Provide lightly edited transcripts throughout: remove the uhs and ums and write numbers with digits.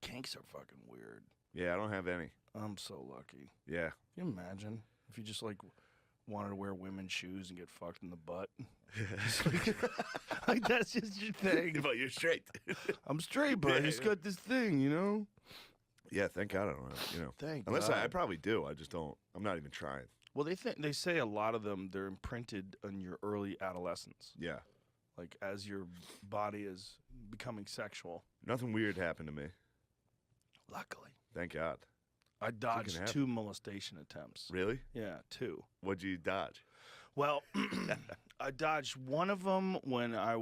Kinks are fucking weird. Yeah, I don't have any. I'm so lucky. Yeah. Can you imagine if you just like wanted to wear women's shoes and get fucked in the butt? Like that's just your thing. But you're straight. I'm straight, but I just got this thing, you know? Yeah, thank God I don't have, you know. Thank Unless God. I probably do. I just don't. I'm not even trying. Well, they say a lot of them, they're imprinted on your early adolescence. Yeah. Like as your body is becoming sexual. Nothing weird happened to me. Luckily. Thank God. I dodged happen. 2 molestation attempts. Really? Yeah, 2. What'd you dodge? Well, I dodged one of them when I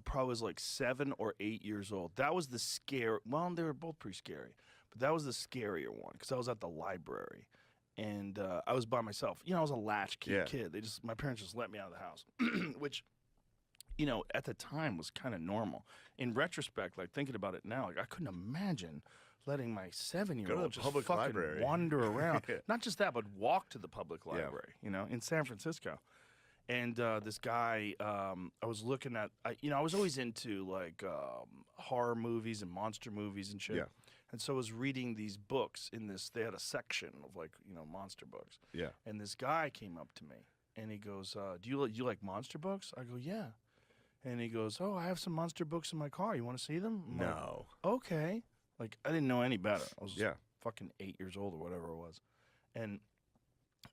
probably was like 7 or 8 years old. That was the scare. Well, they were both pretty scary, but that was the scarier one because I was at the library and I was by myself. You know, I was a latchkey kid. My parents just let me out of the house, which, you know, at the time was kind of normal. In retrospect, like thinking about it now, like I couldn't imagine letting my 7-year-old just public fucking library. wander around. Not just that, but walk to the public library, you know, in San Francisco. And this guy, I was looking at, I was always into like horror movies and monster movies and shit. Yeah. And so I was reading these books they had a section of like, you know, monster books. Yeah. And this guy came up to me and he goes, do you like monster books? I go, yeah. And he goes, oh, I have some monster books in my car. You want to see them? I'm No. like, okay. Like, I didn't know any better. I was Yeah. fucking 8 years old or whatever it was. And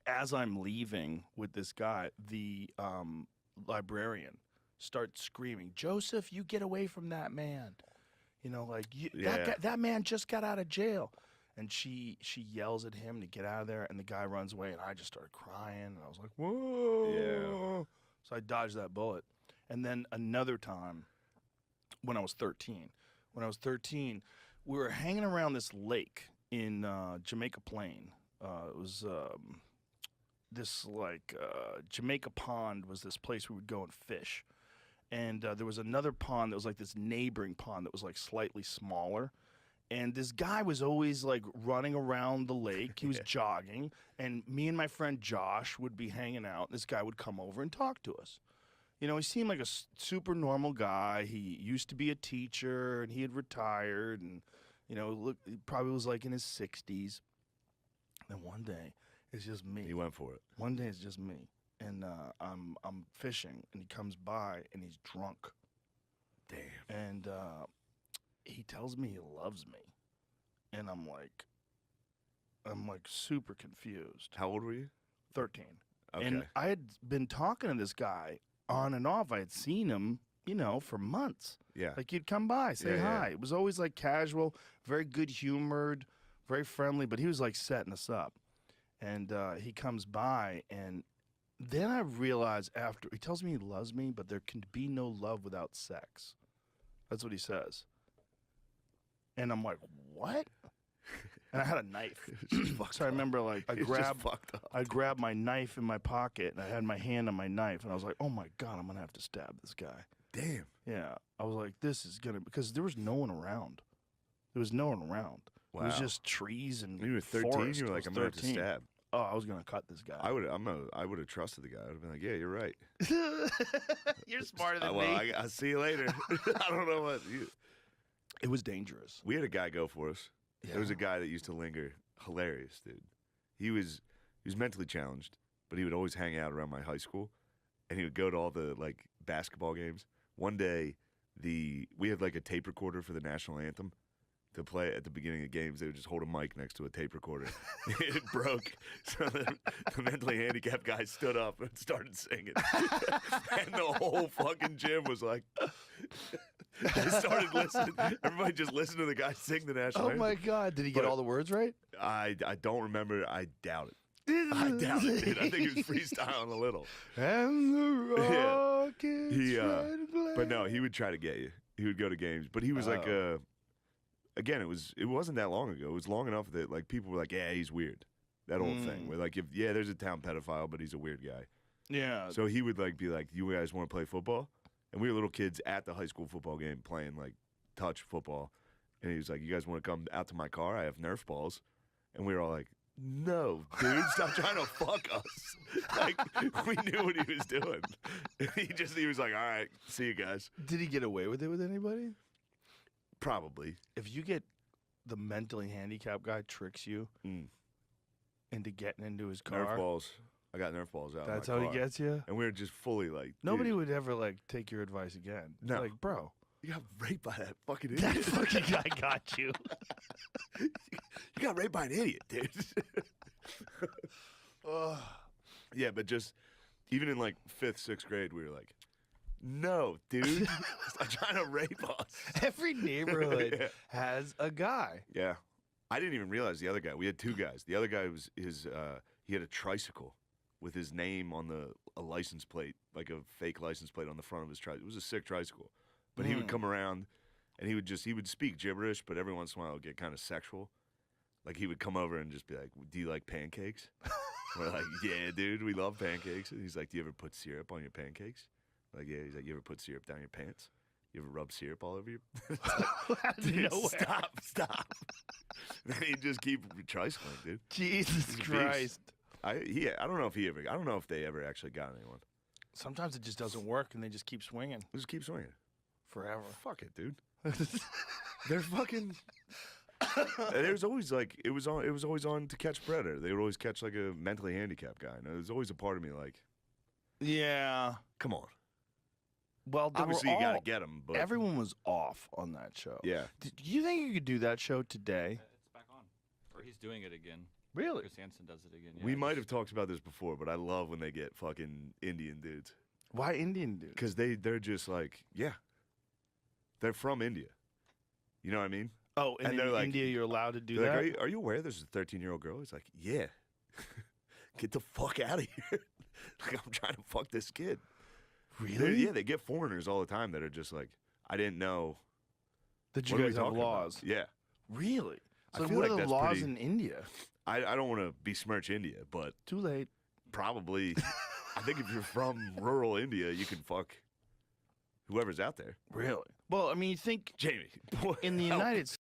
as I'm leaving with this guy, the librarian starts screaming, Joseph, you get away from that man. You know, like, that man just got out of jail. And she yells at him to get out of there, and the guy runs away, and I just started crying. And I was like, whoa. Yeah. So I dodged that bullet. And then another time when I was 13. When I was 13, we were hanging around this lake in Jamaica Plain. It was this like Jamaica Pond was this place we would go and fish. And there was another pond that was like this neighboring pond that was like slightly smaller. And this guy was always like running around the lake. He was jogging. And me and my friend Josh would be hanging out. This guy would come over and talk to us. You know, he seemed like a super normal guy. He used to be a teacher, and he had retired, and, you know, look, he probably was like in his 60s. And one day, it's just me. He went for it. One day, it's just me. And I'm fishing, and he comes by, and he's drunk. Damn. And he tells me he loves me. And I'm like super confused. How old were you? 13. Okay. And I had been talking to this guy on and off. I had seen him, you know, for months. Yeah. Like he'd come by, say hi. It was always like casual, very good humored, very friendly, but he was like setting us up. And he comes by, and then I realize after, he tells me he loves me, but there can be no love without sex. That's what he says. And I'm like, what? And I had a knife. So I remember, like, I grabbed my knife in my pocket, and I had my hand on my knife, and I was like, oh my God, I'm going to have to stab this guy. Damn. Yeah. I was like, this is going to, because there was no one around. There was no one around. Wow. It was just trees and You were 13, forest. you were like, I'm going to have to stab. Oh, I was going to cut this guy. I would have trusted the guy. I would have been like, yeah, you're right. You're smarter than well, me. I'll see you later. I don't know what. It was dangerous. We had a guy go for us. Yeah. There was a guy that used to linger. Hilarious, dude. He was mentally challenged, but he would always hang out around my high school, and he would go to all the like basketball games. One day, we had like a tape recorder for the national anthem to play at the beginning of games. They would just hold a mic next to a tape recorder. It broke, so the mentally handicapped guy stood up and started singing, and the whole fucking gym was like. They started listening. Everybody just listened to the guy sing the national anthem. Oh my God! Did he get all the words right? I don't remember. I doubt it. I doubt it, dude. I think he was freestyling a little. And the Rockets. But no, he would try to get you. He would go to games, but he was like, again, it wasn't that long ago. It was long enough that like people were like, yeah, he's weird. That old thing where like, there's a town pedophile, but he's a weird guy. Yeah. So he would like be like, you guys want to play football? And we were little kids at the high school football game playing, like, touch football. And he was like, you guys want to come out to my car? I have Nerf balls. And we were all like, no, dude, stop trying to fuck us. Like, we knew what he was doing. He was like, all right, see you guys. Did he get away with it with anybody? Probably. If you get the mentally handicapped guy tricks you into getting into his car. Nerf balls. I got Nerf balls out. That's in my how car. he gets you? And we were just fully like, Nobody dude, would ever, like, take your advice again. No. Like, bro. You got raped by that fucking That idiot. fucking guy got you. You got raped by an idiot, dude. Yeah, but just even in like 5th, 6th grade, we were like, no, dude. Stop trying to rape us. Every neighborhood Yeah. has a guy. Yeah. I didn't even realize the other guy. We had 2 guys. The other guy was he had a tricycle with his name on a license plate, like a fake license plate on the front of his tricycle. It was a sick tricycle. But he would come around and he would speak gibberish, but every once in a while it would get kind of sexual. Like he would come over and just be like, "Do you like pancakes?" We're like, "Yeah, dude, we love pancakes." And he's like, "Do you ever put syrup on your pancakes?" Like, yeah. He's like, "You ever put syrup down your pants? You ever rub syrup all over your?" Dude, stop. Then he'd just keep tricycling, dude. Jesus Christ. I don't know if they ever actually got anyone. Sometimes it just doesn't work, and they just keep swinging Just keep swinging. forever. Fuck it, dude. They're fucking. There's always like it was always on To Catch a Predator. They would always catch like a mentally handicapped guy. And there's always a part of me like, Yeah. come on. Well, they Obviously, were you gotta all- get them, but everyone was off on that show. yeah, Do you think you could do that show today? It's back on. Or he's doing it again. Really? Chris Hansen does it again. we Yeah, might have talked about this before, but I love when they get fucking Indian dudes Why Indian dude? because they're just like, yeah, they're from India. You know what I mean? Oh, and and in they're like- India, you're allowed to do They're that? like, are you aware there's a 13-year-old girl? He's like, yeah. Get the fuck out of here. Like, I'm trying to fuck this kid. Really? Yeah, they get foreigners all the time that are just like, I didn't know. That you What are we guys have talking about? laws? Yeah. Really? I So feel what like are the that's laws pretty- in India? I don't want to besmirch India, but Too late. probably, I think if you're from rural India, you can fuck whoever's out there. Really? Well, I mean, you think Jamie, in the help. United